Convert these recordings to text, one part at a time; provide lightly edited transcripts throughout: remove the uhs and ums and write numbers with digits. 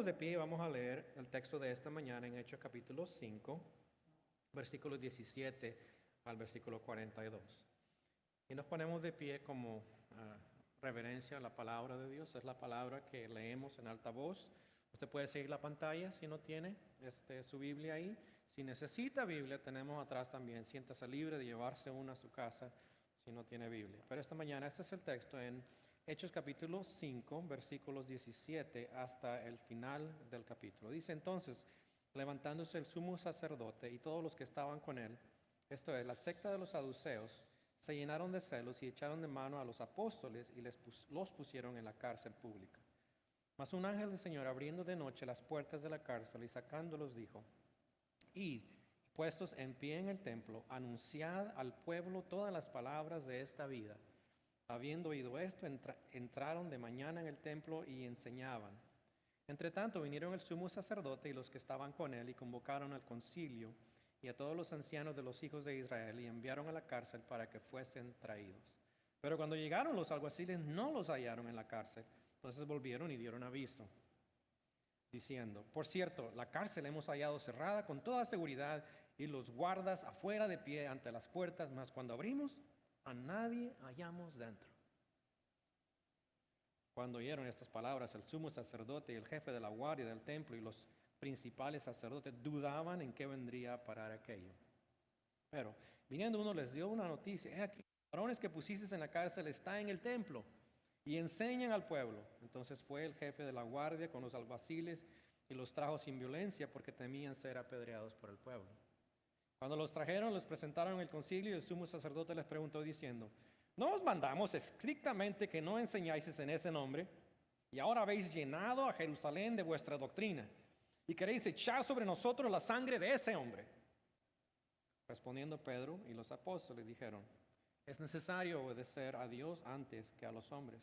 ponemos de pie y vamos a leer el texto de esta mañana en Hechos capítulo 5, versículos 17 al versículo 42. Y nos ponemos de pie como reverencia a la palabra de Dios. Es la palabra que leemos en alta voz. Usted puede seguir la pantalla si no tiene su Biblia ahí. Si necesita Biblia, tenemos atrás también. Siéntase libre de llevarse una a su casa si no tiene Biblia. Pero esta mañana este es el texto en Hechos capítulo 5, versículos 17 hasta el final del capítulo. Dice entonces, levantándose el sumo sacerdote y todos los que estaban con él, esto es, la secta de los saduceos, se llenaron de celos y echaron de mano a los apóstoles y los pusieron en la cárcel pública. Mas un ángel del Señor, abriendo de noche las puertas de la cárcel y sacándolos, dijo: Id, puestos en pie en el templo, anunciad al pueblo todas las palabras de esta vida. Habiendo oído esto, entraron de mañana en el templo y enseñaban. Entre tanto vinieron el sumo sacerdote y los que estaban con él y convocaron al concilio y a todos los ancianos de los hijos de Israel y enviaron a la cárcel para que fuesen traídos. Pero cuando llegaron los alguaciles no los hallaron en la cárcel, entonces volvieron y dieron aviso, diciendo: por cierto, la cárcel hemos hallado cerrada con toda seguridad y los guardas afuera de pie ante las puertas, mas cuando abrimos, a nadie hallamos dentro. Cuando oyeron estas palabras, el sumo sacerdote y el jefe de la guardia del templo y los principales sacerdotes dudaban en qué vendría a parar aquello. Pero viniendo uno les dio una noticia: he aquí, los varones que pusisteis en la cárcel están en el templo y enseñan al pueblo. Entonces fue el jefe de la guardia con los alguaciles y los trajo sin violencia, porque temían ser apedreados por el pueblo. Cuando los trajeron, los presentaron en el concilio, y el sumo sacerdote les preguntó diciendo: ¿no os mandamos estrictamente que no enseñáis en ese nombre? Y ahora habéis llenado a Jerusalén de vuestra doctrina, y queréis echar sobre nosotros la sangre de ese hombre. Respondiendo Pedro y los apóstoles dijeron: es necesario obedecer a Dios antes que a los hombres.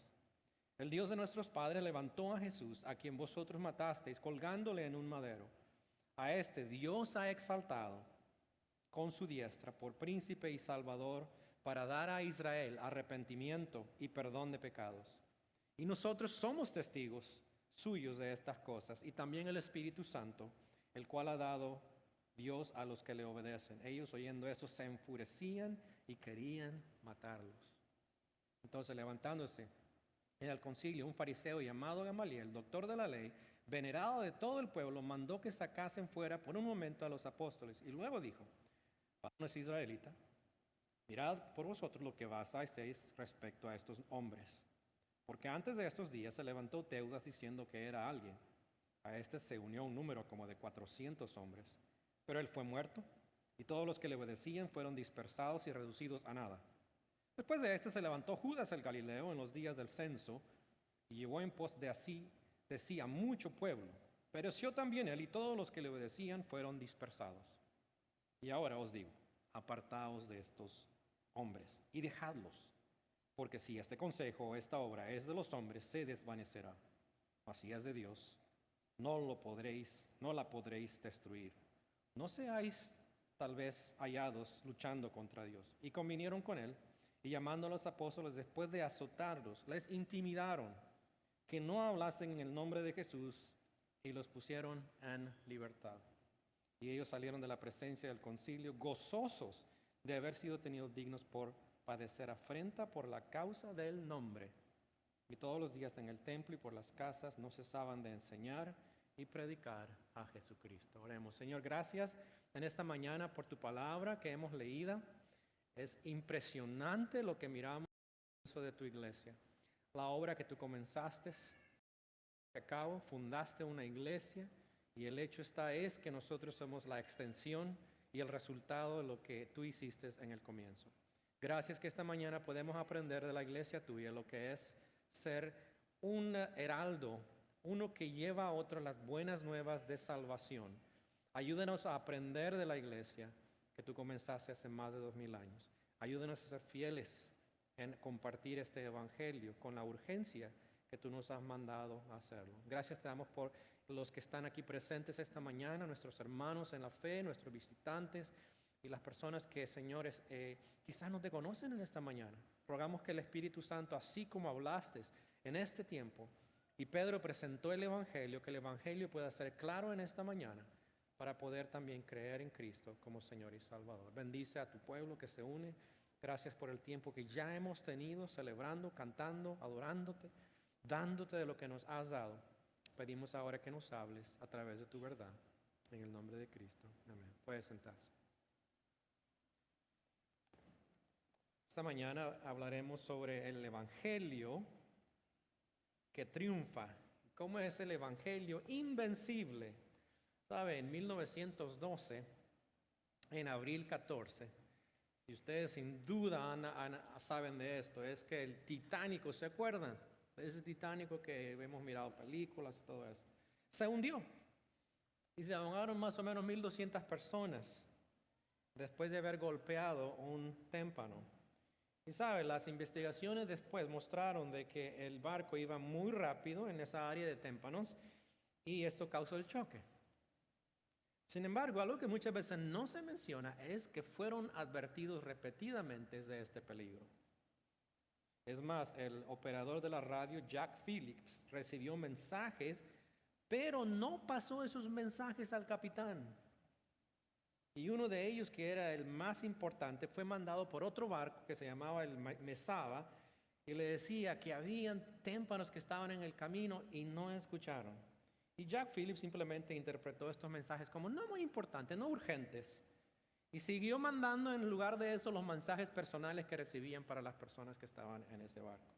El Dios de nuestros padres levantó a Jesús, a quien vosotros matasteis, colgándole en un madero. A este Dios ha exaltado con su diestra por príncipe y salvador, para dar a Israel arrepentimiento y perdón de pecados. Y nosotros somos testigos suyos de estas cosas, y también el Espíritu Santo, el cual ha dado Dios a los que le obedecen. Ellos, oyendo eso, se enfurecían y querían matarlos. Entonces, levantándose en el concilio, un fariseo llamado Gamaliel, doctor de la ley, venerado de todo el pueblo, mandó que sacasen fuera por un momento a los apóstoles, y luego dijo: varones israelitas, mirad por vosotros lo que hacéis respecto a estos hombres. Porque antes de estos días se levantó Teudas diciendo que era alguien. A este se unió un número como de 400 hombres. Pero él fue muerto, y todos los que le obedecían fueron dispersados y reducidos a nada. Después de este se levantó Judas el Galileo en los días del censo, y llevó en pos de sí a mucho pueblo. Pereció también él, y todos los que le obedecían fueron dispersados. Y ahora os digo: apartaos de estos hombres y dejadlos, porque si este consejo o esta obra es de los hombres, se desvanecerá. Mas si es de Dios, no la podréis destruir. No seáis tal vez hallados luchando contra Dios. Y convinieron con él, y llamando a los apóstoles, después de azotarlos, les intimidaron que no hablasen en el nombre de Jesús, y los pusieron en libertad. Y ellos salieron de la presencia del concilio gozosos de haber sido tenidos dignos por padecer afrenta por la causa del nombre. Y todos los días en el templo y por las casas no cesaban de enseñar y predicar a Jesucristo. Oremos. Señor, gracias en esta mañana por tu palabra que hemos leído. Es impresionante lo que miramos de tu iglesia. La obra que tú comenzaste a cabo, fundaste una iglesia, y el hecho es que nosotros somos la extensión y el resultado de lo que tú hiciste en el comienzo. Gracias que esta mañana podemos aprender de la iglesia tuya lo que es ser un heraldo, uno que lleva a otros las buenas nuevas de salvación. Ayúdenos a aprender de la iglesia que tú comenzaste hace más de 2000 años. Ayúdenos a ser fieles en compartir este evangelio con la urgencia que tú nos has mandado a hacerlo. Gracias te damos por los que están aquí presentes esta mañana, nuestros hermanos en la fe, nuestros visitantes y las personas que, señores, quizás no te conocen en esta mañana. Rogamos que el Espíritu Santo, así como hablaste en este tiempo, Y Pedro presentó el Evangelio, que el Evangelio pueda ser claro en esta mañana para poder también creer en Cristo como Señor y Salvador. Bendice a tu pueblo que se une. Gracias por el tiempo que ya hemos tenido celebrando, cantando, adorándote, dándote de lo que nos has dado. Pedimos ahora que nos hables a través de tu verdad. En el nombre de Cristo. Amén. Puedes sentarse. Esta mañana hablaremos sobre el Evangelio que triunfa. ¿Cómo es el Evangelio invencible? ¿Sabe? En 1912, en abril 14, y ustedes sin duda saben de esto, es que el Titánico, ¿se acuerdan? Ese Titánico que hemos mirado películas y todo eso, se hundió. Y se ahogaron más o menos 1,200 personas después de haber golpeado un témpano. Y sabe, las investigaciones después mostraron de que el barco iba muy rápido en esa área de témpanos y esto causó el choque. Sin embargo, algo que muchas veces no se menciona es que fueron advertidos repetidamente de este peligro. Es más, el operador de la radio, Jack Phillips, recibió mensajes, pero no pasó esos mensajes al capitán. Y uno de ellos, que era el más importante, fue mandado por otro barco que se llamaba el Mesaba y le decía que habían témpanos que estaban en el camino y no escucharon. Y Jack Phillips simplemente interpretó estos mensajes como no muy importantes, no urgentes. Y siguió mandando en lugar de eso los mensajes personales que recibían para las personas que estaban en ese barco.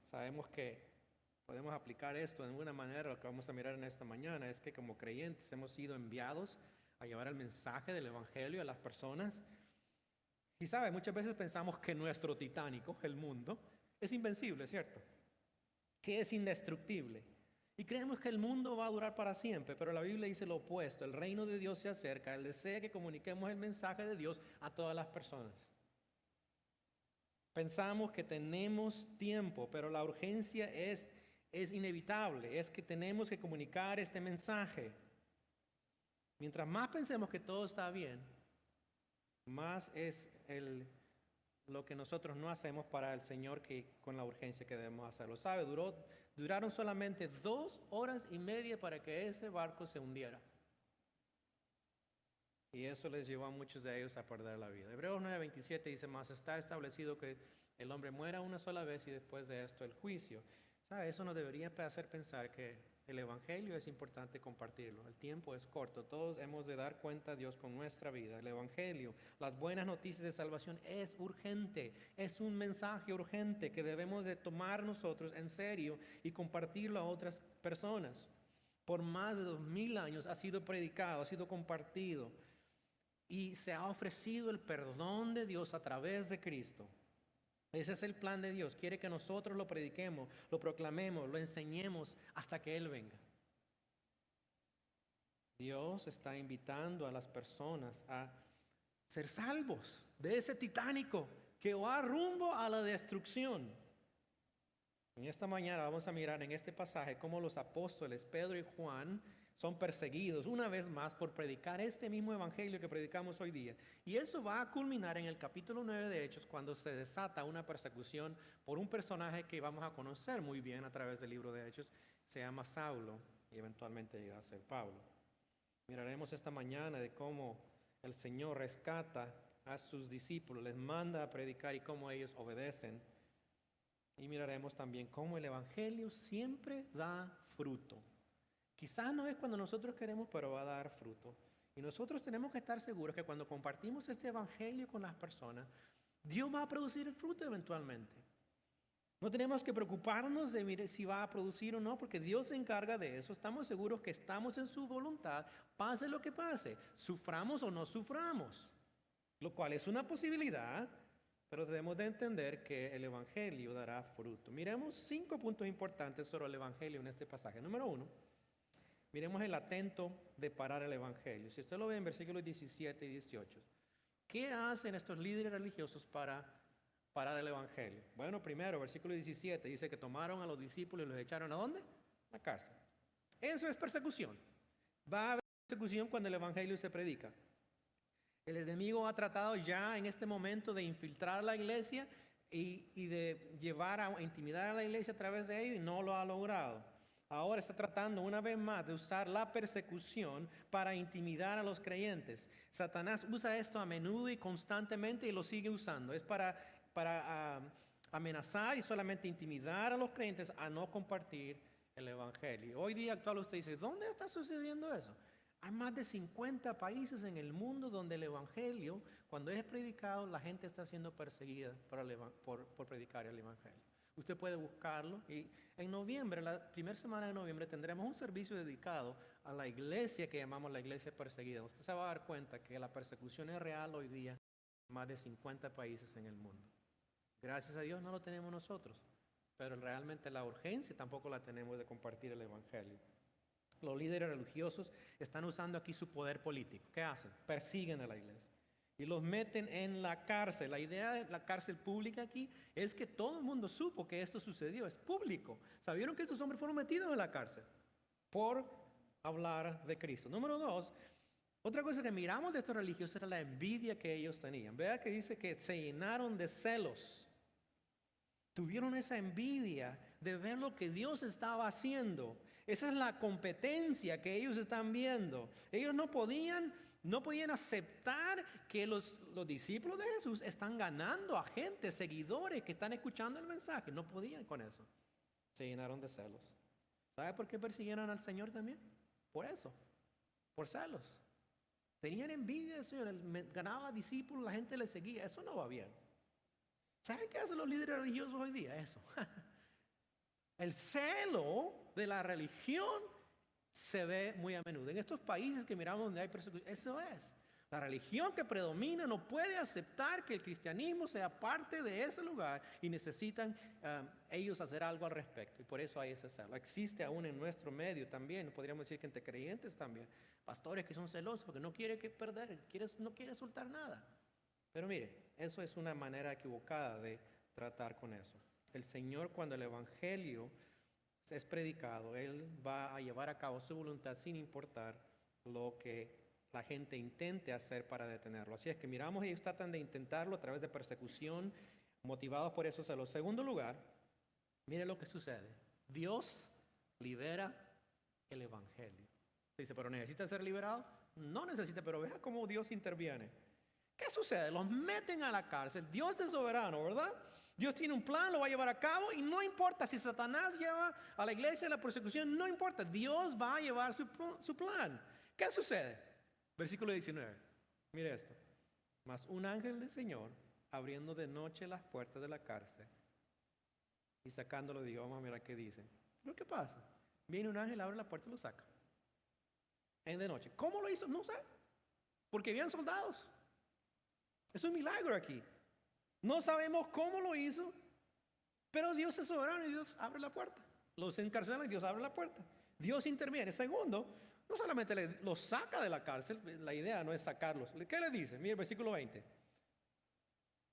Sabemos que podemos aplicar esto de alguna manera. Lo que vamos a mirar en esta mañana es que como creyentes hemos sido enviados a llevar el mensaje del Evangelio a las personas. Y sabe, muchas veces pensamos que nuestro titánico, el mundo, es invencible, ¿cierto? Que es indestructible. Y creemos que el mundo va a durar para siempre, pero la Biblia dice lo opuesto. El reino de Dios se acerca. Él desea que comuniquemos el mensaje de Dios a todas las personas. Pensamos que tenemos tiempo, pero la urgencia es inevitable. Es que tenemos que comunicar este mensaje. Mientras más pensemos que todo está bien, más es lo que nosotros no hacemos para el Señor que con la urgencia que debemos hacerlo. ¿Sabe? Duraron solamente 2 horas y media para que ese barco se hundiera. Y eso les llevó a muchos de ellos a perder la vida. Hebreos 9:27 dice, más está establecido que el hombre muera una sola vez y después de esto el juicio. ¿Sabe? Eso nos debería hacer pensar que el Evangelio es importante compartirlo. El tiempo es corto. Todos hemos de dar cuenta a Dios con nuestra vida. El Evangelio, las buenas noticias de salvación es urgente. Es un mensaje urgente que debemos de tomar nosotros en serio y compartirlo a otras personas. Por más de 2000 años ha sido predicado, ha sido compartido y se ha ofrecido el perdón de Dios a través de Cristo. Ese es el plan de Dios. Quiere que nosotros lo prediquemos, lo proclamemos, lo enseñemos hasta que Él venga. Dios está invitando a las personas a ser salvos de ese titánico que va rumbo a la destrucción. En esta mañana vamos a mirar en este pasaje cómo los apóstoles Pedro y Juan son perseguidos una vez más por predicar este mismo evangelio que predicamos hoy día. Y eso va a culminar en el capítulo 9 de Hechos, cuando se desata una persecución por un personaje que vamos a conocer muy bien a través del libro de Hechos. Se llama Saulo y eventualmente llega a ser Pablo. Miraremos esta mañana de cómo el Señor rescata a sus discípulos, les manda a predicar y cómo ellos obedecen. Y miraremos también cómo el evangelio siempre da fruto. Quizás no es cuando nosotros queremos, pero va a dar fruto. Y nosotros tenemos que estar seguros que cuando compartimos este evangelio con las personas, Dios va a producir el fruto eventualmente. No tenemos que preocuparnos de si va a producir o no, porque Dios se encarga de eso. Estamos seguros que estamos en su voluntad, pase lo que pase, suframos o no suframos, lo cual es una posibilidad, pero debemos de entender que el evangelio dará fruto. Miremos 5 puntos importantes sobre el evangelio en este pasaje. Número 1. Miremos el atento de parar el evangelio. Si usted lo ve en versículos 17 y 18, ¿qué hacen estos líderes religiosos para parar el evangelio? Bueno, primero, versículo 17, dice que tomaron a los discípulos y los echaron ¿a dónde? A la cárcel. Eso es persecución. Va a haber persecución cuando el evangelio se predica. El enemigo ha tratado ya en este momento de infiltrar la iglesia y de llevar a intimidar a la iglesia a través de ello y no lo ha logrado. Ahora está tratando una vez más de usar la persecución para intimidar a los creyentes. Satanás usa esto a menudo y constantemente y lo sigue usando. Es para amenazar y solamente intimidar a los creyentes a no compartir el evangelio. Hoy día actual usted dice, ¿dónde está sucediendo eso? Hay más de 50 países en el mundo donde el evangelio, cuando es predicado, la gente está siendo perseguida por predicar el evangelio. Usted puede buscarlo y en noviembre, la primera semana de noviembre, tendremos un servicio dedicado a la iglesia que llamamos la iglesia perseguida. Usted se va a dar cuenta que la persecución es real hoy día en más de 50 países en el mundo. Gracias a Dios no lo tenemos nosotros, pero realmente la urgencia tampoco la tenemos de compartir el evangelio. Los líderes religiosos están usando aquí su poder político. ¿Qué hacen? Persiguen a la iglesia y los meten en la cárcel. La idea de la cárcel pública aquí es que todo el mundo supo que esto sucedió, es público. ¿Sabieron que estos hombres fueron metidos en la cárcel por hablar de Cristo? Número 2, otra cosa que miramos de estos religiosos era la envidia que ellos tenían. Vea que dice que se llenaron de celos. Tuvieron esa envidia de ver lo que Dios estaba haciendo. Esa es la competencia que ellos están viendo. Ellos no podían aceptar que los discípulos de Jesús están ganando a gente, seguidores que están escuchando el mensaje. No podían con eso. Se llenaron de celos. ¿Sabe por qué persiguieron al Señor también? Por eso, por celos. Tenían envidia del Señor. Él ganaba discípulos, la gente le seguía. Eso no va bien. ¿Saben qué hacen los líderes religiosos hoy día? Eso. El celo de la religión se ve muy a menudo. En estos países que miramos donde hay persecución, eso es. La religión que predomina no puede aceptar que el cristianismo sea parte de ese lugar y necesitan ellos hacer algo al respecto. Y por eso hay ese celo. Existe aún en nuestro medio también, podríamos decir que entre creyentes también, pastores que son celosos porque no quieren perder, no quieren soltar nada. Pero mire, eso es una manera equivocada de tratar con eso. El Señor, cuando el evangelio es predicado, Él va a llevar a cabo su voluntad sin importar lo que la gente intente hacer para detenerlo. Así es que miramos, ellos tratan de intentarlo a través de persecución, motivados por eso. En segundo lugar, mire lo que sucede. Dios libera el evangelio. Dice, ¿pero necesita ser liberado? No necesita, pero vea cómo Dios interviene. ¿Qué sucede? Los meten a la cárcel. Dios es soberano, ¿verdad? Dios tiene un plan, lo va a llevar a cabo y no importa si Satanás lleva a la iglesia a la persecución, no importa. Dios va a llevar su plan. ¿Qué sucede? Versículo 19. Mire esto. Mas un ángel del Señor, abriendo de noche las puertas de la cárcel y sacándolo, digo, vamos a mirar qué dice. ¿Pero qué pasa? Viene un ángel, abre la puerta y lo saca. En de noche. ¿Cómo lo hizo? No sé. Porque habían soldados. Es un milagro aquí. No sabemos cómo lo hizo, pero Dios es soberano y Dios abre la puerta. Los encarcelan y Dios abre la puerta. Dios interviene. Segundo, no solamente los saca de la cárcel, la idea no es sacarlos. ¿Qué le dice? Mira el versículo 20.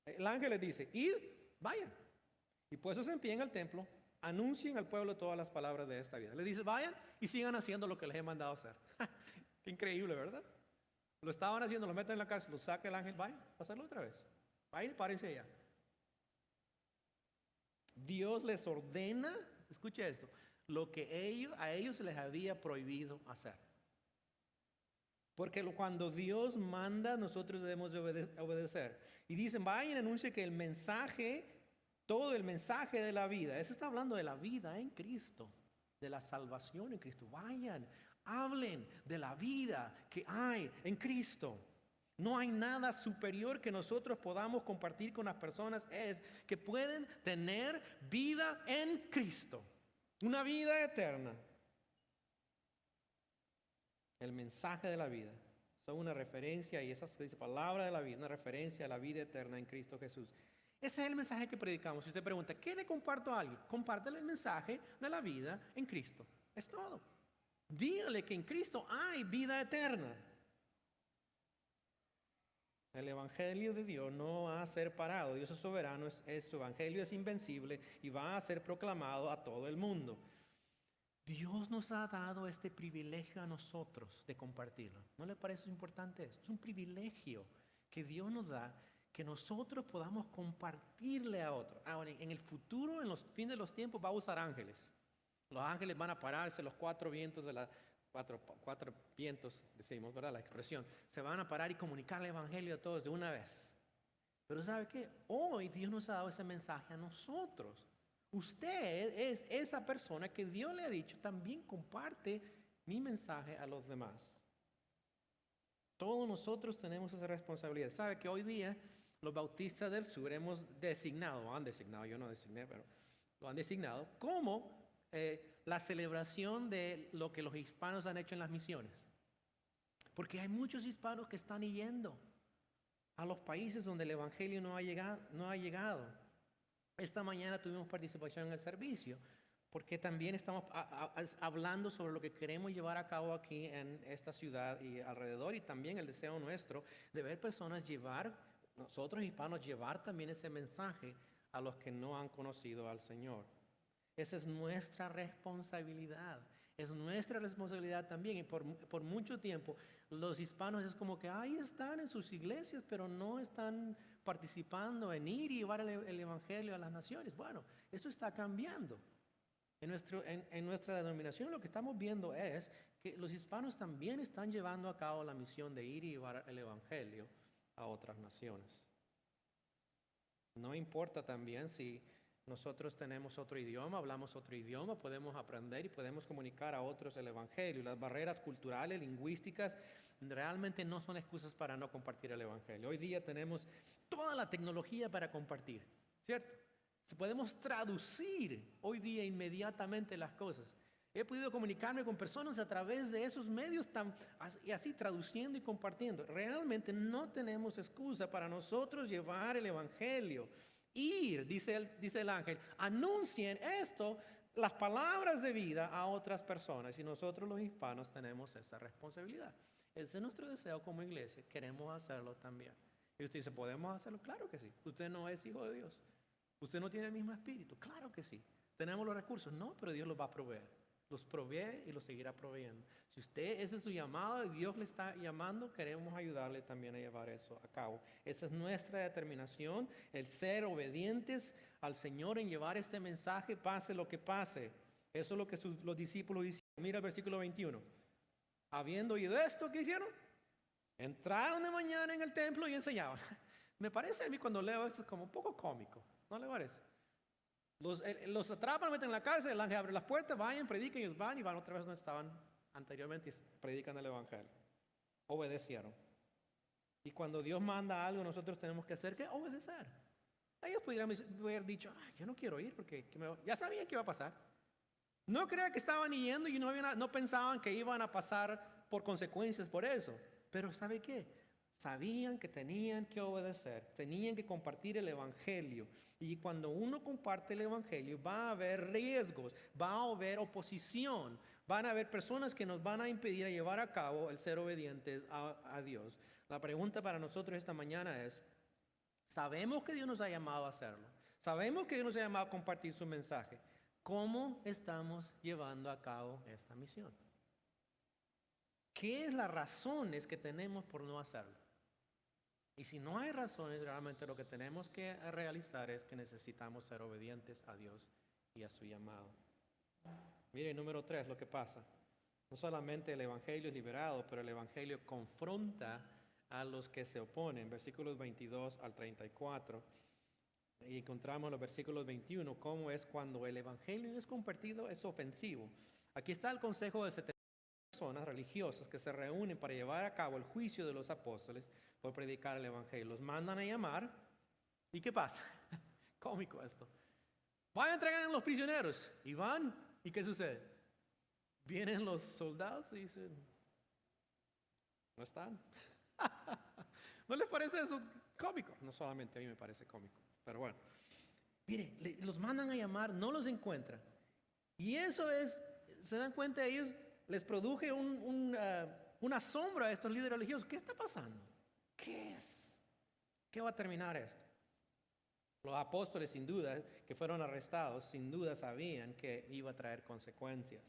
El ángel les dice, id, vayan. Y puestos en pie en el templo, anuncien al pueblo todas las palabras de esta vida. Le dice, vayan y sigan haciendo lo que les he mandado hacer. Qué increíble, ¿verdad? Lo estaban haciendo, lo meten en la cárcel, lo saca el ángel, vayan a hacerlo otra vez. Vayan y párense allá. Dios les ordena, escuche esto, lo que a ellos se les había prohibido hacer. Porque cuando Dios manda, nosotros debemos de obedecer. Y dicen, vayan y anuncien que el mensaje, todo el mensaje de la vida, eso está hablando de la vida en Cristo, de la salvación en Cristo. Vayan, hablen de la vida que hay en Cristo. No hay nada superior que nosotros podamos compartir con las personas, es que pueden tener vida en Cristo, una vida eterna. El mensaje de la vida son una referencia, y esa palabra de la vida, una referencia a la vida eterna en Cristo Jesús. Ese es el mensaje que predicamos. Si usted pregunta, ¿qué le comparto a alguien? Compártele el mensaje de la vida en Cristo. Es todo. Dígale que en Cristo hay vida eterna. El evangelio de Dios no va a ser parado. Dios es soberano, su evangelio es invencible y va a ser proclamado a todo el mundo. Dios nos ha dado este privilegio a nosotros de compartirlo. ¿No le parece importante eso? Es un privilegio que Dios nos da, que nosotros podamos compartirle a otros. Ahora, en el futuro, en los fines de los tiempos, va a usar ángeles. Los ángeles van a pararse, los cuatro vientos de la... Cuatro vientos, decimos, ¿verdad? La expresión. Se van a parar y comunicar el evangelio a todos de una vez. Pero ¿sabe qué? Hoy Dios nos ha dado ese mensaje a nosotros. Usted es esa persona que Dios le ha dicho, también comparte mi mensaje a los demás. Todos nosotros tenemos esa responsabilidad. ¿Sabe que hoy día los bautistas del sur hemos designado, han designado, yo no designé, pero lo han designado, como la celebración de lo que los hispanos han hecho en las misiones? Porque hay muchos hispanos que están yendo a los países donde el evangelio no ha llegado. Esta mañana tuvimos participación en el servicio, porque también estamos hablando sobre lo que queremos llevar a cabo aquí en esta ciudad y alrededor, y también el deseo nuestro de ver personas nosotros hispanos llevar también ese mensaje a los que no han conocido al Señor. Esa es nuestra responsabilidad. Es nuestra responsabilidad también. Y por mucho tiempo los hispanos es como que ahí están en sus iglesias, pero no están participando en ir y llevar el evangelio a las naciones. Bueno, eso está cambiando. En nuestra denominación lo que estamos viendo es que los hispanos también están llevando a cabo la misión de ir y llevar el evangelio a otras naciones. No importa también si nosotros tenemos otro idioma, hablamos otro idioma, podemos aprender y podemos comunicar a otros el evangelio. Las barreras culturales, lingüísticas, realmente no son excusas para no compartir el evangelio. Hoy día tenemos toda la tecnología para compartir, ¿cierto? Podemos traducir hoy día inmediatamente las cosas. He podido comunicarme con personas a través de esos medios y así traduciendo y compartiendo. Realmente no tenemos excusa para nosotros llevar el evangelio. Ir, dice el ángel, anuncien esto, las palabras de vida a otras personas. Y nosotros los hispanos tenemos esa responsabilidad. Ese es nuestro deseo como iglesia. Queremos hacerlo también. Y usted dice, ¿podemos hacerlo? Claro que sí. Usted no es hijo de Dios. Usted no tiene el mismo espíritu. Claro que sí. ¿Tenemos los recursos? No, pero Dios los va a proveer. Los provee y los seguirá proveyendo. Si ese es su llamado y Dios le está llamando, queremos ayudarle también a llevar eso a cabo. Esa es nuestra determinación, el ser obedientes al Señor en llevar este mensaje, pase lo que pase. Eso es lo que los discípulos hicieron. Mira el versículo 21. Habiendo oído esto, ¿qué hicieron? Entraron de mañana en el templo y enseñaban. Me parece a mí cuando leo eso como un poco cómico. ¿No le parece? Los atrapan, meten en la cárcel, el ángel abre las puertas, vayan, prediquen, ellos van y van otra vez donde estaban anteriormente y predican el evangelio. Obedecieron. Y cuando Dios manda algo, nosotros tenemos que hacer, ¿qué? Obedecer. Ellos pudieran haber dicho, yo no quiero ir porque ya sabían qué iba a pasar. No crean que estaban yendo y no pensaban que iban a pasar por consecuencias por eso. Pero ¿sabe qué? Sabían que tenían que obedecer, tenían que compartir el evangelio. Y cuando uno comparte el evangelio va a haber riesgos, va a haber oposición, van a haber personas que nos van a impedir a llevar a cabo el ser obedientes a Dios. La pregunta para nosotros esta mañana es, sabemos que Dios nos ha llamado a hacerlo, sabemos que Dios nos ha llamado a compartir su mensaje. ¿Cómo estamos llevando a cabo esta misión? ¿Qué es las razones que tenemos por no hacerlo? Y si no hay razones, realmente lo que tenemos que realizar es que necesitamos ser obedientes a Dios y a su llamado. Mire, número 3, lo que pasa. No solamente el evangelio es liberado, pero el evangelio confronta a los que se oponen. Versículos 22 al 34. Y encontramos en los versículos 21 cómo es cuando el evangelio es compartido, es ofensivo. Aquí está el consejo de 70 personas religiosas que se reúnen para llevar a cabo el juicio de los apóstoles por predicar el evangelio. Los mandan a llamar. ¿Y qué pasa? Cómico esto. Van a entregar a los prisioneros. Y van. ¿Y qué sucede? Vienen los soldados y dicen, no están. ¿No les parece eso cómico? No solamente a mí me parece cómico. Pero bueno. Mire, los mandan a llamar, no los encuentran. Y eso es, se dan cuenta ellos, les produce un asombro a estos líderes religiosos. ¿Qué está pasando? ¿Qué es? ¿Qué va a terminar esto? Los apóstoles, sin duda, que fueron arrestados, sin duda sabían que iba a traer consecuencias.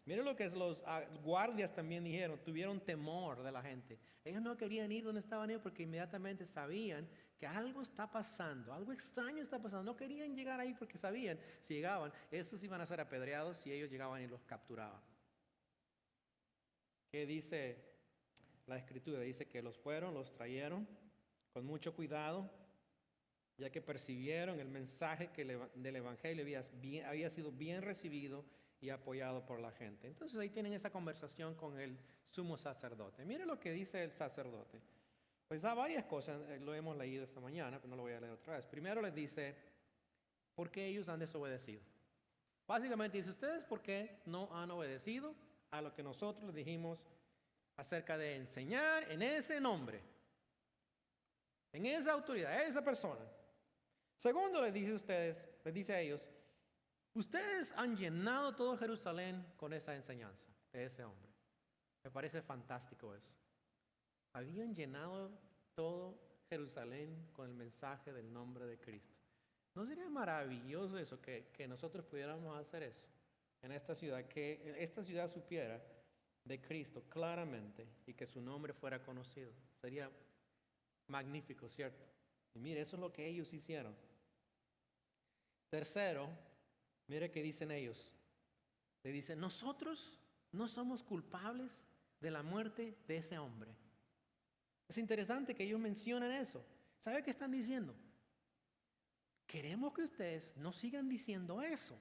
Miren lo que los guardias también dijeron, tuvieron temor de la gente. Ellos no querían ir donde estaban ellos porque inmediatamente sabían que algo está pasando, algo extraño está pasando. No querían llegar ahí porque sabían, si llegaban, estos iban a ser apedreados si ellos llegaban y los capturaban. ¿Qué dice la Escritura? Dice que los trajeron con mucho cuidado, ya que percibieron el mensaje del Evangelio había sido bien recibido y apoyado por la gente. Entonces ahí tienen esa conversación con el sumo sacerdote. Mire lo que dice el sacerdote. Pues da varias cosas, lo hemos leído esta mañana, pero no lo voy a leer otra vez. Primero les dice, ¿por qué ellos han desobedecido? Básicamente dice, ¿ustedes por qué no han obedecido a lo que nosotros les dijimos acerca de enseñar en ese nombre, en esa autoridad, a esa persona? Segundo les dice a ellos, ustedes han llenado todo Jerusalén con esa enseñanza de ese hombre. Me parece fantástico eso. Habían llenado todo Jerusalén con el mensaje del nombre de Cristo. ¿No sería maravilloso eso, que nosotros pudiéramos hacer eso en esta ciudad? Que esta ciudad supiera de Cristo claramente y que su nombre fuera conocido. Sería magnífico, ¿cierto? Y mire, eso es lo que ellos hicieron. Tercero, mire qué dicen ellos. Le dicen, nosotros no somos culpables de la muerte de ese hombre. Es interesante que ellos mencionen eso. ¿Sabe qué están diciendo? Queremos que ustedes no sigan diciendo eso,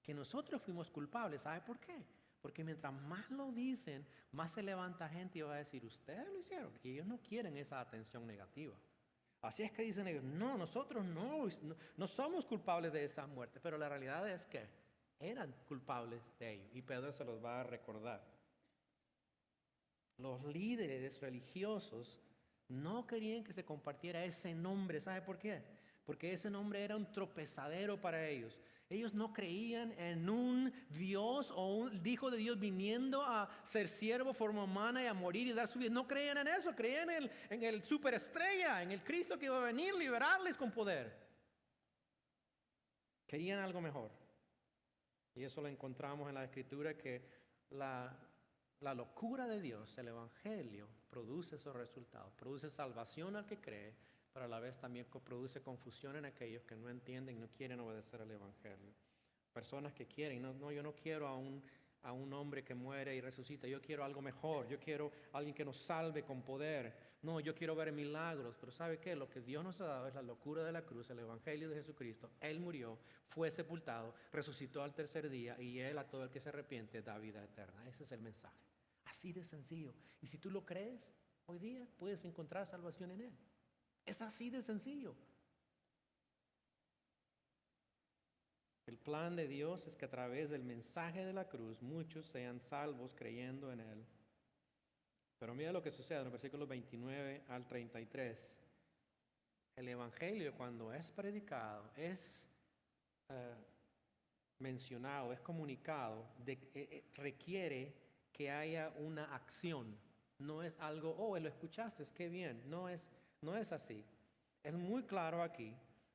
que nosotros fuimos culpables. ¿Sabe por qué? Porque mientras más lo dicen, más se levanta gente y va a decir, ustedes lo hicieron. Y ellos no quieren esa atención negativa. Así es que dicen ellos, no, nosotros no somos culpables de esa muerte. Pero la realidad es que eran culpables de ello. Y Pedro se los va a recordar. Los líderes religiosos no querían que se compartiera ese nombre. ¿Sabe por qué? Porque ese nombre era un tropezadero para ellos. Ellos no creían en un Dios o un hijo de Dios viniendo a ser siervo, forma humana y a morir y dar su vida. No creían en eso, creían en el superestrella, en el Cristo que iba a venir a liberarles con poder. Querían algo mejor. Y eso lo encontramos en la Escritura, que la locura de Dios, el Evangelio, produce esos resultados. Produce salvación al que cree, pero a la vez también produce confusión en aquellos que no entienden y no quieren obedecer al Evangelio. Personas que quieren, yo no quiero a un hombre que muere y resucita, yo quiero algo mejor, yo quiero a alguien que nos salve con poder. No, yo quiero ver milagros, pero ¿sabe qué? Lo que Dios nos ha dado es la locura de la cruz, el Evangelio de Jesucristo. Él murió, fue sepultado, resucitó al tercer día y Él a todo el que se arrepiente da vida eterna. Ese es el mensaje. Así de sencillo. Y si tú lo crees, hoy día puedes encontrar salvación en Él. Es así de sencillo. El plan de Dios es que a través del mensaje de la cruz muchos sean salvos creyendo en Él. Pero mira lo que sucede en los versículos 29 al 33. El Evangelio, cuando es predicado, es mencionado, es comunicado, requiere que haya una acción. No es algo, oh, lo escuchaste, qué bien. No es así. Es muy claro aquí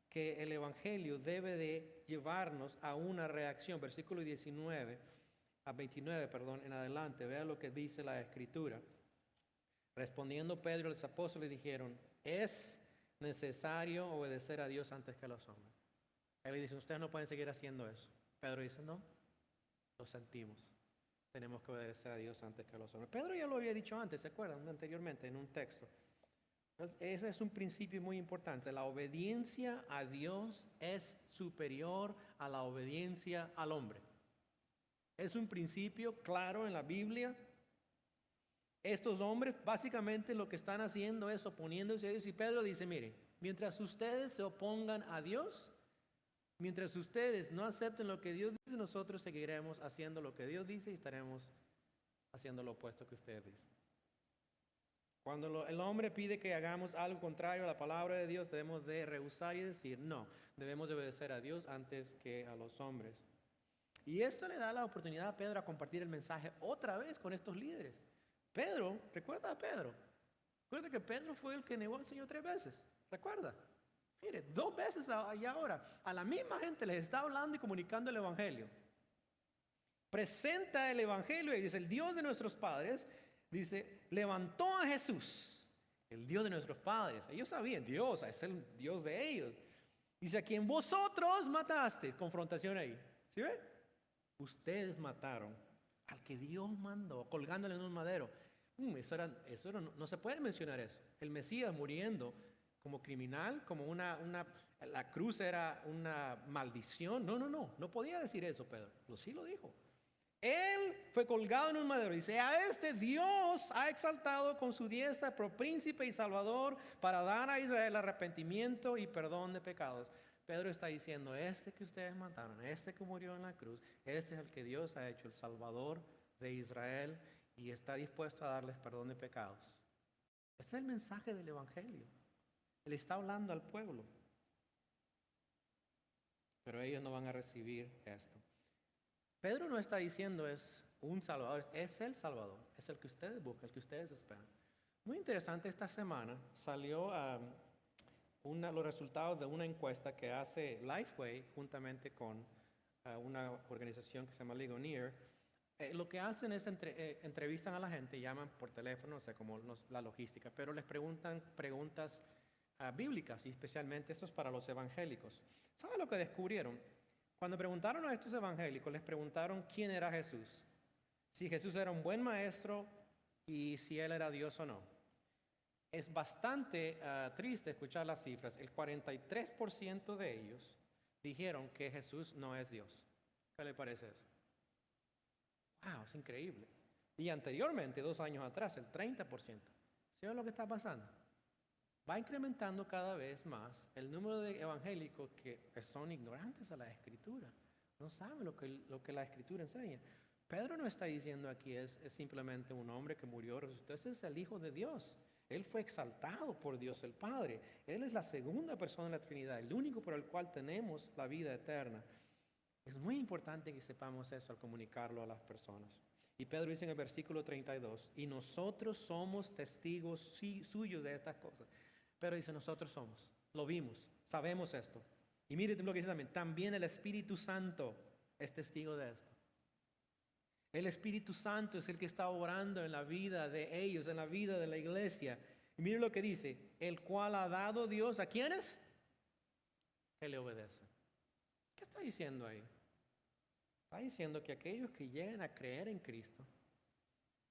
que el Evangelio debe de llevarnos a una reacción. Versículo 29 en adelante, vea lo que dice la Escritura. Respondiendo Pedro y los apóstoles dijeron, es necesario obedecer a Dios antes que a los hombres. Él le dice, ustedes no pueden seguir haciendo eso. Pedro dice, no, lo sentimos. Tenemos que obedecer a Dios antes que a los hombres. Pedro ya lo había dicho antes, ¿se acuerdan? Anteriormente en un texto. Entonces, ese es un principio muy importante. La obediencia a Dios es superior a la obediencia al hombre. Es un principio claro en la Biblia. Estos hombres básicamente lo que están haciendo es oponiéndose a Dios. Y Pedro dice, mire, mientras ustedes se opongan a Dios, mientras ustedes no acepten lo que Dios dice, nosotros seguiremos haciendo lo que Dios dice y estaremos haciendo lo opuesto que ustedes dicen. Cuando el hombre pide que hagamos algo contrario a la palabra de Dios, debemos de rehusar y decir, no, debemos de obedecer a Dios antes que a los hombres. Y esto le da la oportunidad a Pedro a compartir el mensaje otra vez con estos líderes. Pedro, ¿recuerda a Pedro? Recuerda que Pedro fue el que negó al Señor 3 veces. ¿Recuerda? Mire, 2 veces y ahora a la misma gente les está hablando y comunicando el Evangelio. presenta el Evangelio y dice, el Dios de nuestros padres, dice, levantó a Jesús, el Dios de nuestros padres. Ellos sabían, Dios es el Dios de ellos. Dice, a quien vosotros matasteis, confrontación ahí. ¿Sí ve? Ustedes mataron al que Dios mandó, colgándole en un madero. No se puede mencionar eso. El Mesías muriendo como criminal, como la cruz era una maldición. No podía decir eso, Pedro. Sí lo dijo. Él fue colgado en un madero. Dice, a este Dios ha exaltado con su diestra por príncipe y salvador para dar a Israel arrepentimiento y perdón de pecados. Pedro está diciendo, este que ustedes mataron, este que murió en la cruz, este es el que Dios ha hecho, el Salvador de Israel, y está dispuesto a darles perdón de pecados. Ese es el mensaje del Evangelio. Él está hablando al pueblo. Pero ellos no van a recibir esto. Pedro no está diciendo es un Salvador, es el Salvador, es el que ustedes buscan, el que ustedes esperan. Muy interesante, esta semana salió los resultados de una encuesta que hace Lifeway juntamente con una organización que se llama Ligonier. Lo que hacen es entrevistan a la gente, llaman por teléfono, o sea, como la logística, pero les preguntan preguntas bíblicas, y especialmente esto es para los evangélicos. ¿Saben lo que descubrieron? Cuando preguntaron a estos evangélicos, les preguntaron quién era Jesús, si Jesús era un buen maestro y si Él era Dios o no. Es bastante triste escuchar las cifras. El 43% de ellos dijeron que Jesús no es Dios. ¿Qué le parece eso? ¡Wow! Es increíble. Y anteriormente, 2 años atrás, el 30%. ¿Saben lo que está pasando? Va incrementando cada vez más el número de evangélicos que son ignorantes a la Escritura. No saben lo que la Escritura enseña. Pedro no está diciendo aquí es simplemente un hombre que murió, resucitó. Ese es el Hijo de Dios. Él fue exaltado por Dios el Padre. Él es la segunda persona de la Trinidad, el único por el cual tenemos la vida eterna. Es muy importante que sepamos eso al comunicarlo a las personas. Y Pedro dice en el versículo 32, y nosotros somos testigos suyos de estas cosas. Pero dice, nosotros somos, lo vimos, sabemos esto. Y miren lo que dice también el Espíritu Santo es testigo de esto. El Espíritu Santo es el que está obrando en la vida de ellos, en la vida de la iglesia. Y miren lo que dice, el cual ha dado Dios, ¿a quiénes? Que le obedecen. ¿Qué está diciendo ahí? Está diciendo que aquellos que lleguen a creer en Cristo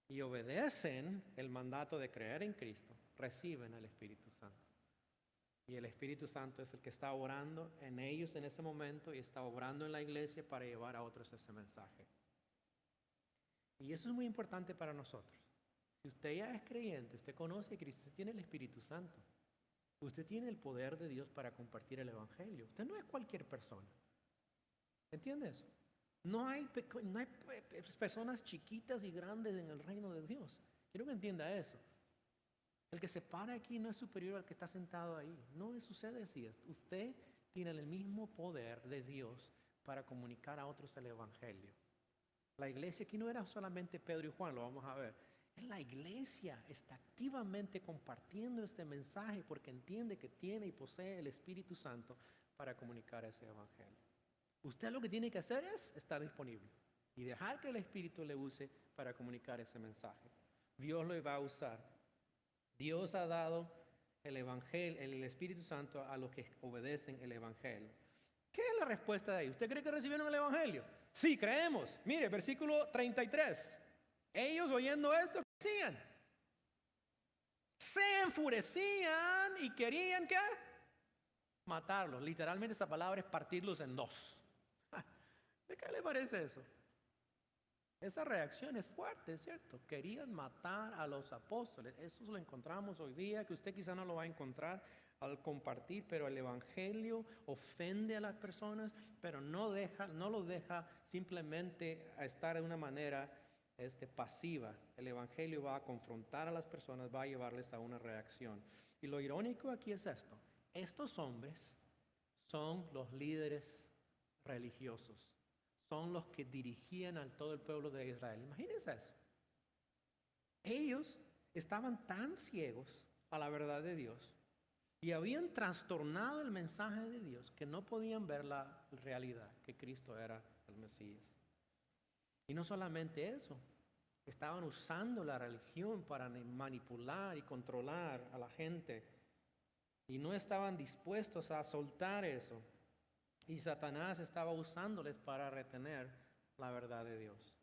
y obedecen el mandato de creer en Cristo, reciben el Espíritu Santo. Y el Espíritu Santo es el que está obrando en ellos en ese momento y está obrando en la iglesia para llevar a otros ese mensaje. Y eso es muy importante para nosotros. Si usted ya es creyente, usted conoce a Cristo, usted tiene el Espíritu Santo. Usted tiene el poder de Dios para compartir el Evangelio. Usted no es cualquier persona. ¿Entiende eso? No hay personas chiquitas y grandes en el reino de Dios. Quiero que entienda eso. El que se para aquí no es superior al que está sentado ahí. No sucede así. Usted tiene el mismo poder de Dios para comunicar a otros el Evangelio. La iglesia aquí no era solamente Pedro y Juan, lo vamos a ver. La iglesia está activamente compartiendo este mensaje porque entiende que tiene y posee el Espíritu Santo para comunicar ese Evangelio. Usted lo que tiene que hacer es estar disponible y dejar que el Espíritu le use para comunicar ese mensaje. Dios lo va a usar. Dios ha dado el Evangelio, el Espíritu Santo a los que obedecen el Evangelio. ¿Qué es la respuesta de ellos? ¿Usted cree que recibieron el Evangelio? Sí, creemos. Mire, versículo 33. Ellos oyendo esto, ¿qué hacían? Se enfurecían y querían, ¿qué? Matarlos. Literalmente esa palabra es partirlos en dos. ¿De qué le parece eso? Esa reacción es fuerte, ¿cierto? Querían matar a los apóstoles. Eso lo encontramos hoy día, que usted quizá no lo va a encontrar al compartir, pero el Evangelio ofende a las personas, pero no los deja simplemente a estar de una manera pasiva. El Evangelio va a confrontar a las personas, va a llevarles a una reacción. Y lo irónico aquí es esto. Estos hombres son los líderes religiosos. Son los que dirigían a todo el pueblo de Israel. Imagínense eso. Ellos estaban tan ciegos a la verdad de Dios y habían trastornado el mensaje de Dios que no podían ver la realidad, que Cristo era el Mesías. Y no solamente eso, estaban usando la religión para manipular y controlar a la gente. Y no estaban dispuestos a soltar eso. Y Satanás estaba usándoles para retener la verdad de Dios.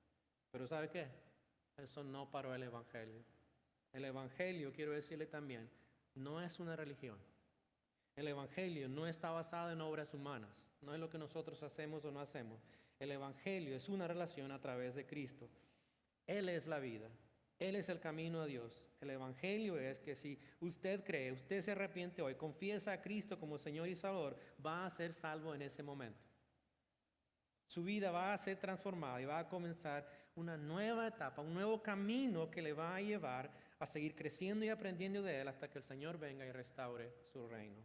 Pero ¿sabe qué? Eso no paró el Evangelio. El Evangelio, quiero decirle también, no es una religión. El Evangelio no está basado en obras humanas. No es lo que nosotros hacemos o no hacemos. El Evangelio es una relación a través de Cristo. Él es la vida. Él es el camino a Dios. El Evangelio es que si usted cree, usted se arrepiente hoy, confiesa a Cristo como Señor y Salvador, va a ser salvo en ese momento. Su vida va a ser transformada y va a comenzar una nueva etapa, un nuevo camino que le va a llevar a seguir creciendo y aprendiendo de Él hasta que el Señor venga y restaure su reino.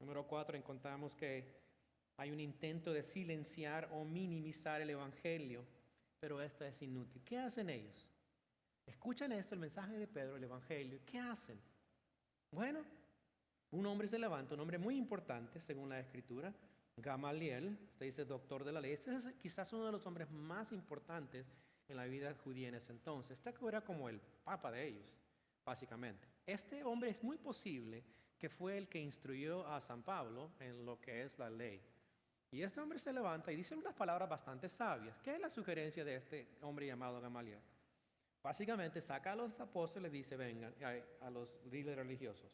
Número 4, encontramos que hay un intento de silenciar o minimizar el Evangelio, pero esto es inútil. ¿Qué hacen ellos? Escuchan esto, el mensaje de Pedro, el Evangelio. ¿Qué hacen? Bueno, un hombre se levanta, un hombre muy importante según la Escritura, Gamaliel, usted dice doctor de la ley. Este es quizás uno de los hombres más importantes en la vida judía en ese entonces. Este era como el papa de ellos, básicamente. Este hombre es muy posible que fue el que instruyó a San Pablo en lo que es la ley. Y este hombre se levanta y dice unas palabras bastante sabias. ¿Qué es la sugerencia de este hombre llamado Gamaliel? Básicamente saca a los apóstoles y dice, vengan, a los líderes religiosos.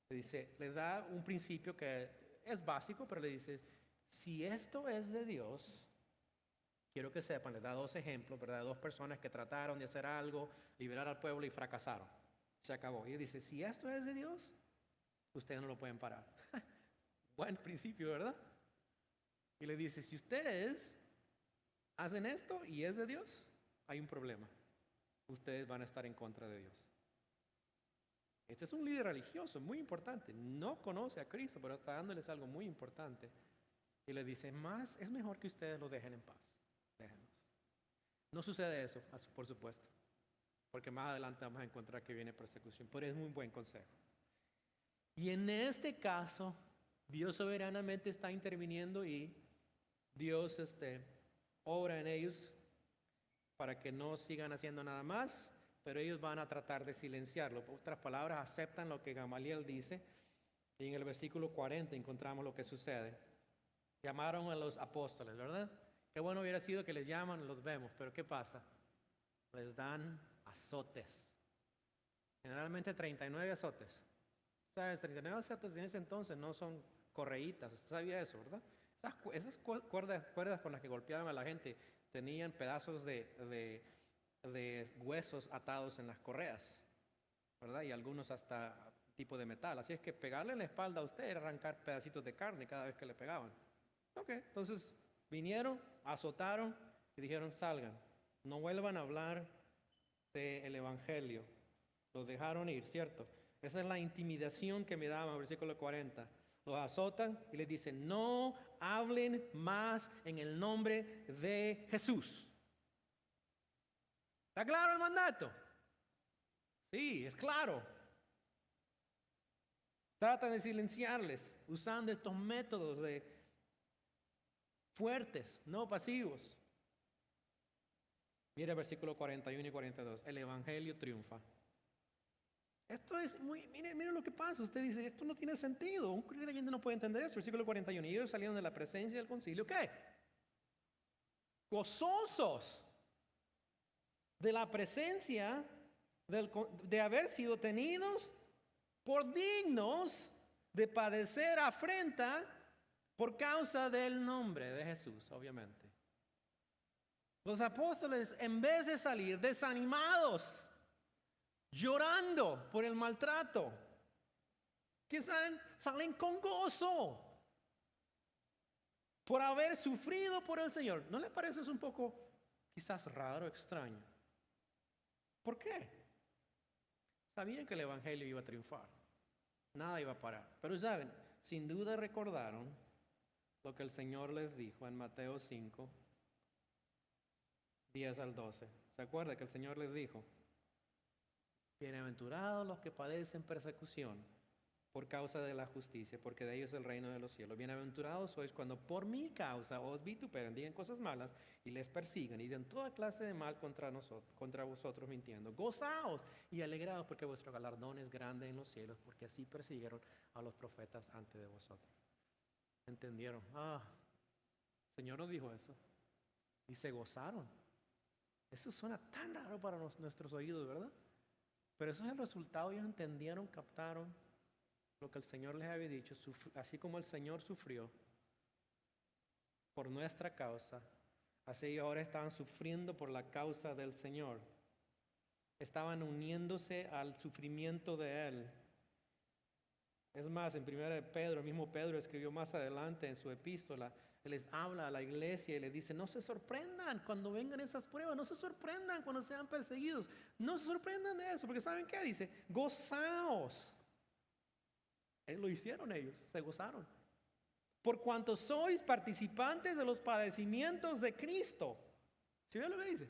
Le dice, le da un principio que es básico, pero le dice, si esto es de Dios, quiero que sepan, le da dos ejemplos, ¿verdad? Dos personas que trataron de hacer algo, liberar al pueblo y fracasaron. Se acabó. Y dice, si esto es de Dios, ustedes no lo pueden parar. Buen principio, ¿verdad? Y le dice, si ustedes hacen esto y es de Dios, hay un problema. Ustedes van a estar en contra de Dios. Este es un líder religioso muy importante. No conoce a Cristo, pero está dándoles algo muy importante. Y le dice, es mejor que ustedes lo dejen en paz. Déjenlos. No sucede eso, por supuesto. Porque más adelante vamos a encontrar que viene persecución. Pero es muy buen consejo. Y en este caso, Dios soberanamente está interviniendo y Dios obra en ellos para que no sigan haciendo nada más, pero ellos van a tratar de silenciarlo. Por otras palabras, aceptan lo que Gamaliel dice. Y en el versículo 40 encontramos lo que sucede. Llamaron a los apóstoles, ¿verdad? Qué bueno hubiera sido que les llaman, los vemos, pero ¿qué pasa? Les dan azotes. Generalmente 39 azotes. ¿Sabes? 39 azotes en ese entonces no son correitas. Usted sabía eso, ¿verdad? Esas cuerdas con las que golpeaban a la gente tenían pedazos de huesos atados en las correas, ¿verdad? Y algunos hasta tipo de metal. Así es que pegarle en la espalda a usted era arrancar pedacitos de carne cada vez que le pegaban. Ok, entonces vinieron, azotaron y dijeron, salgan, no vuelvan a hablar del Evangelio. Los dejaron ir, ¿cierto? Esa es la intimidación que me daban, versículo 40. Los azotan y les dicen, no hablen más en el nombre de Jesús. ¿Está claro el mandato? Sí, es claro. Tratan de silenciarles usando estos métodos fuertes, no pasivos. Mira el versículo 41 y 42. El Evangelio triunfa. Esto es mire lo que pasa. Usted dice, esto no tiene sentido. Un creyente no puede entender eso. Versículo 41. Y ellos salieron de la presencia del concilio. ¿Qué? Gozosos de la presencia de haber sido tenidos por dignos de padecer afrenta por causa del nombre de Jesús, obviamente. Los apóstoles, en vez de salir desanimados, llorando por el maltrato, que salen con gozo por haber sufrido por el Señor. ¿No le parece eso un poco quizás raro, extraño? ¿Por qué? Sabían que el Evangelio iba a triunfar. Nada iba a parar. Pero saben, sin duda recordaron lo que el Señor les dijo en Mateo 5, 10 al 12. ¿Se acuerda que el Señor les dijo? Bienaventurados los que padecen persecución por causa de la justicia, porque de ellos es el reino de los cielos. Bienaventurados sois cuando por mi causa os vituperan, digan cosas malas y les persigan y den toda clase de mal contra nosotros, contra vosotros mintiendo. Gozaos y alegraos porque vuestro galardón es grande en los cielos, porque así persiguieron a los profetas antes de vosotros. ¿Entendieron? El Señor nos dijo eso y se gozaron. Eso suena tan raro para nuestros oídos, ¿verdad? Pero eso es el resultado. Ellos entendieron, captaron lo que el Señor les había dicho. Así como el Señor sufrió por nuestra causa, así ahora estaban sufriendo por la causa del Señor. Estaban uniéndose al sufrimiento de Él. Es más, en 1 Pedro, el mismo Pedro escribió más adelante en su epístola, Él les habla a la iglesia y les dice, no se sorprendan cuando vengan esas pruebas, no se sorprendan cuando sean perseguidos, no se sorprendan de eso, porque ¿saben qué? Dice, gozaos. Lo hicieron ellos, se gozaron. Por cuanto sois participantes de los padecimientos de Cristo. ¿Sí ven lo que dice?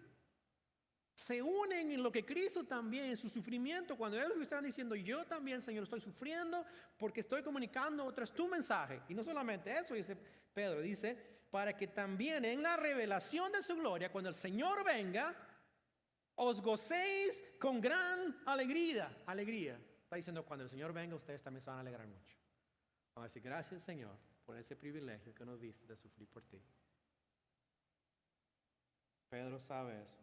Se unen en lo que Cristo también, en su sufrimiento. Cuando ellos estaban diciendo, yo también, Señor, estoy sufriendo porque estoy comunicando a otros tu mensaje. Y no solamente eso, dice Pedro, dice, para que también en la revelación de su gloria, cuando el Señor venga, os gocéis con gran alegría. Está diciendo, cuando el Señor venga, ustedes también se van a alegrar mucho. Van a decir, gracias, Señor, por ese privilegio que nos diste de sufrir por ti. Pedro sabe eso.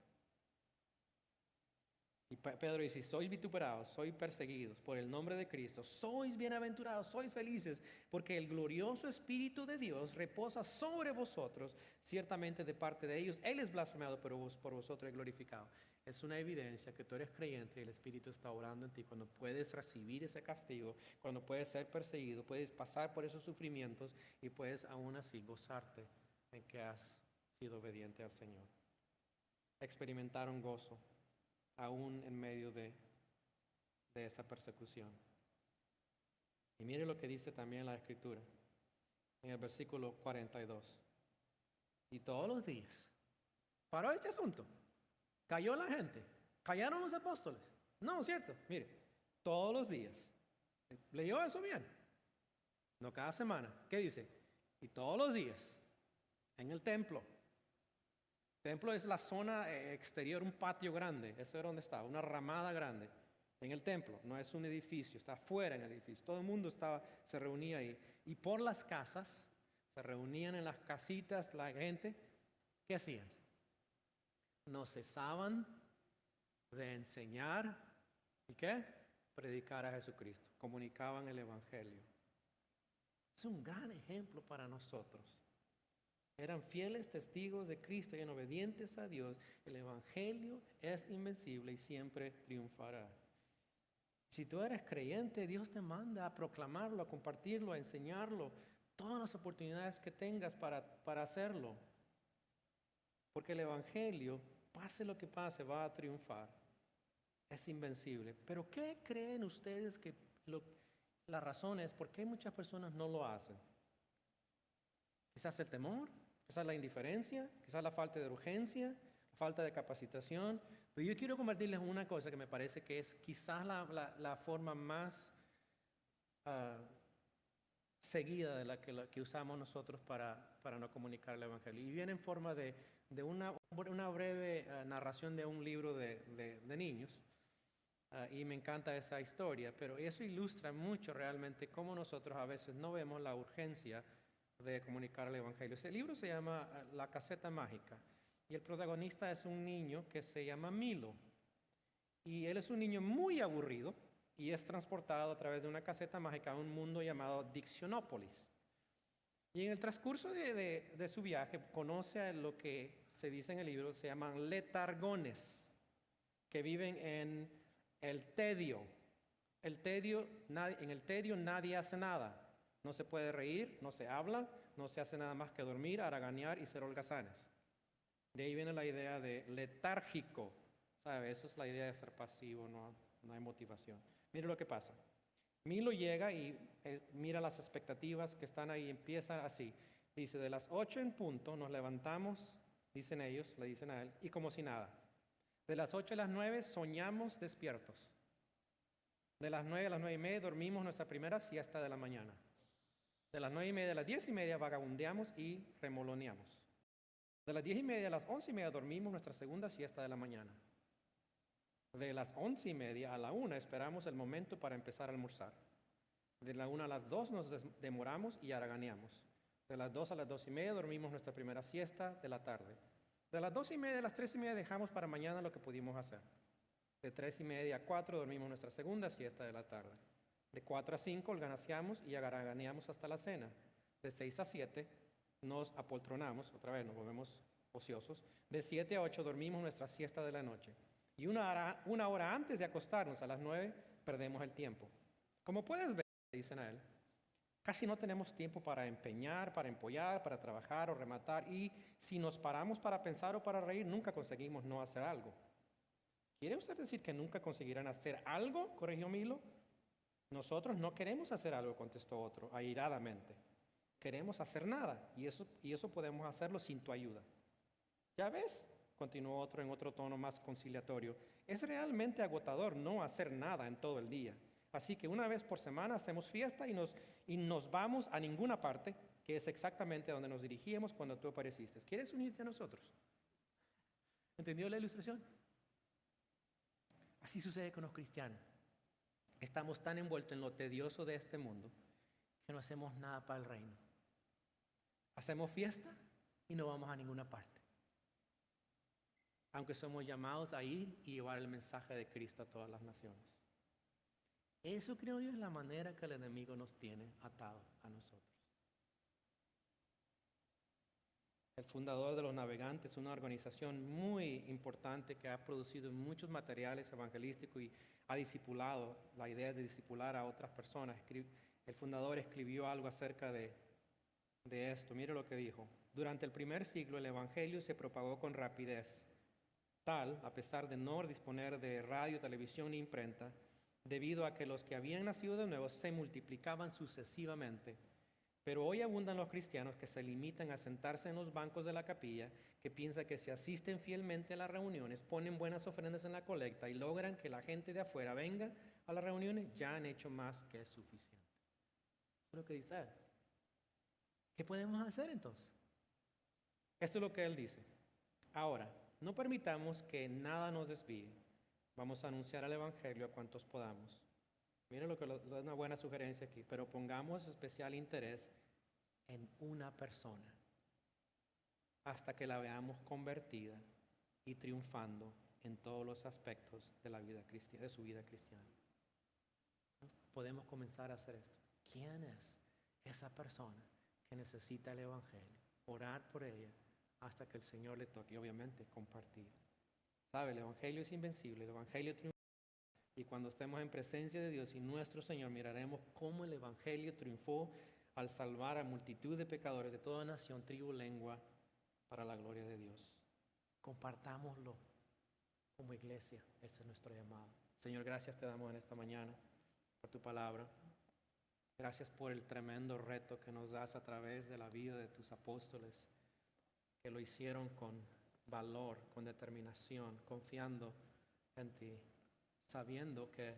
Y Pedro dice, sois vituperados, sois perseguidos por el nombre de Cristo, sois bienaventurados, sois felices, porque el glorioso Espíritu de Dios reposa sobre vosotros, ciertamente de parte de ellos, Él es blasfemado, pero por vosotros es glorificado. Es una evidencia que tú eres creyente y el Espíritu está orando en ti cuando puedes recibir ese castigo, cuando puedes ser perseguido, puedes pasar por esos sufrimientos y puedes aún así gozarte en que has sido obediente al Señor. Experimentaron gozo aún en medio de esa persecución. Y mire lo que dice también la Escritura, en el versículo 42. Y todos los días, paró este asunto, cayó la gente, callaron los apóstoles. No, ¿cierto? Mire, todos los días. ¿Leyó eso bien? No cada semana. ¿Qué dice? Y todos los días, en el templo. El templo es la zona exterior, un patio grande, eso era donde estaba, una ramada grande en el templo, no es un edificio, está fuera en el edificio, todo el mundo se reunía ahí. Y por las casas, se reunían en las casitas la gente, ¿qué hacían? No cesaban de enseñar, ¿y qué? Predicar a Jesucristo, comunicaban el Evangelio. Es un gran ejemplo para nosotros. Eran fieles testigos de Cristo y obedientes a Dios. El Evangelio es invencible y siempre triunfará. Si tú eres creyente, Dios te manda a proclamarlo, a compartirlo, a enseñarlo. Todas las oportunidades que tengas para hacerlo. Porque el Evangelio, pase lo que pase, va a triunfar. Es invencible. Pero ¿qué creen ustedes que la razón es por qué muchas personas no lo hacen? Quizás el temor, quizás la indiferencia, quizás la falta de urgencia, la falta de capacitación. Pero yo quiero compartirles una cosa que me parece que es quizás la forma más seguida de la que usamos nosotros para no comunicar el Evangelio. Y viene en forma de una breve narración de un libro de niños. Y me encanta esa historia, pero eso ilustra mucho realmente cómo nosotros a veces no vemos la urgencia de comunicar el Evangelio. Ese libro se llama La Caseta Mágica y el protagonista es un niño que se llama Milo y él es un niño muy aburrido y es transportado a través de una caseta mágica a un mundo llamado Diccionópolis. Y en el transcurso de su viaje conoce a lo que se dice en el libro, se llaman letargones, que viven en el tedio. En el tedio nadie hace nada. No se puede reír, no se habla, no se hace nada más que dormir, haraganear y ser holgazanes. De ahí viene la idea de letárgico. ¿Sabe? Eso es la idea de ser pasivo, no hay motivación. Mire lo que pasa. Milo llega y mira las expectativas que están ahí, empieza así. Dice, de las 8 en punto nos levantamos, dicen ellos, le dicen a él, y como si nada. De las 8 a las 9 soñamos despiertos. De las 9 a las 9:30 dormimos nuestra primera siesta de la mañana. De las 9:30 a las 10:30 vagabundeamos y remoloneamos. De las 10:30 a las 11:30 dormimos nuestra segunda siesta de la mañana. De las 11:30 a la 1 esperamos el momento para empezar a almorzar. De la 1 a las 2 nos demoramos y haraganeamos. De las 2 a las 2:30 dormimos nuestra primera siesta de la tarde. De las 2:30 a las 3:30 dejamos para mañana lo que pudimos hacer. De 3:30 a 4 dormimos nuestra segunda siesta de la tarde. De 4 a 5 holgazaneamos y haraganeamos hasta la cena. De 6 a 7 nos apoltronamos, otra vez nos volvemos ociosos. De 7 a 8 dormimos nuestra siesta de la noche. Y una hora antes de acostarnos, a las 9, perdemos el tiempo. Como puedes ver, dicen a él, casi no tenemos tiempo para empeñar, para empollar, para trabajar o rematar. Y si nos paramos para pensar o para reír, nunca conseguimos no hacer algo. ¿Quiere usted decir que nunca conseguirán hacer algo?, corrigió Milo. Nosotros no queremos hacer algo, contestó otro, airadamente. Queremos hacer nada, y eso podemos hacerlo sin tu ayuda. ¿Ya ves?, continuó otro en otro tono más conciliatorio. Es realmente agotador no hacer nada en todo el día. Así que una vez por semana hacemos fiesta y nos vamos a ninguna parte, que es exactamente a donde nos dirigíamos cuando tú apareciste. ¿Quieres unirte a nosotros? ¿Entendió la ilustración? Así sucede con los cristianos. Estamos tan envueltos en lo tedioso de este mundo que no hacemos nada para el reino. Hacemos fiesta y no vamos a ninguna parte. Aunque somos llamados a ir y llevar el mensaje de Cristo a todas las naciones. Eso, creo yo, es la manera que el enemigo nos tiene atados a nosotros. El fundador de Los Navegantes, una organización muy importante que ha producido muchos materiales evangelísticos y ha discipulado, la idea de discipular a otras personas. El fundador escribió algo acerca de esto. Mire lo que dijo. Durante el primer siglo el evangelio se propagó con rapidez, tal, a pesar de no disponer de radio, televisión ni imprenta, debido a que los que habían nacido de nuevo se multiplicaban sucesivamente. Pero hoy abundan los cristianos que se limitan a sentarse en los bancos de la capilla, que piensan que si asisten fielmente a las reuniones, ponen buenas ofrendas en la colecta y logran que la gente de afuera venga a las reuniones, ya han hecho más que suficiente. Eso es lo que dice él. ¿Qué podemos hacer entonces? Esto es lo que él dice. Ahora, no permitamos que nada nos desvíe. Vamos a anunciar el evangelio a cuantos podamos. Miren lo que es una buena sugerencia aquí, pero pongamos especial interés en una persona hasta que la veamos convertida y triunfando en todos los aspectos de la vida cristiana, de su vida cristiana. Podemos comenzar a hacer esto. ¿Quién es esa persona que necesita el evangelio? Orar por ella hasta que el Señor le toque y obviamente compartir. ¿Sabe? El evangelio es invencible, el evangelio triunfa. Y cuando estemos en presencia de Dios y nuestro Señor, miraremos cómo el evangelio triunfó al salvar a multitud de pecadores de toda nación, tribu, lengua, para la gloria de Dios. Compartámoslo como iglesia. Ese es nuestro llamado. Señor, gracias te damos en esta mañana por tu palabra. Gracias por el tremendo reto que nos das a través de la vida de tus apóstoles, que lo hicieron con valor, con determinación, confiando en ti, sabiendo que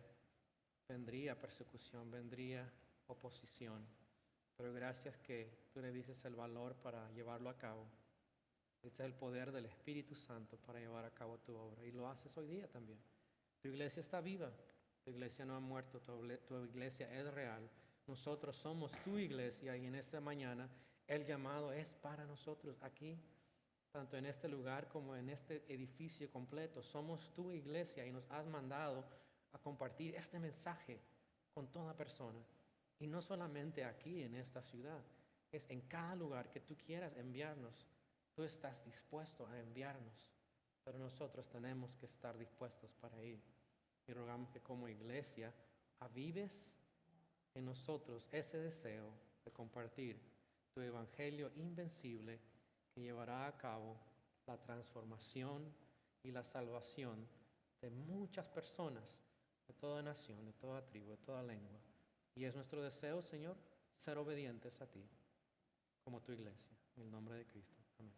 vendría persecución, vendría oposición, pero gracias que tú le dices el valor para llevarlo a cabo. Este es el poder del Espíritu Santo para llevar a cabo tu obra, y lo haces hoy día también. Tu iglesia está viva, tu iglesia no ha muerto, tu iglesia es real. Nosotros somos tu iglesia, y en esta mañana el llamado es para nosotros aquí, tanto en este lugar como en este edificio completo. Somos tu iglesia y nos has mandado a compartir este mensaje con toda persona. Y no solamente aquí en esta ciudad, es en cada lugar que tú quieras enviarnos. Tú estás dispuesto a enviarnos, pero nosotros tenemos que estar dispuestos para ir. Y rogamos que como iglesia avives en nosotros ese deseo de compartir tu evangelio invencible, que llevará a cabo la transformación y la salvación de muchas personas, de toda nación, de toda tribu, de toda lengua. Y es nuestro deseo, Señor, ser obedientes a ti, como tu iglesia. En el nombre de Cristo. Amén.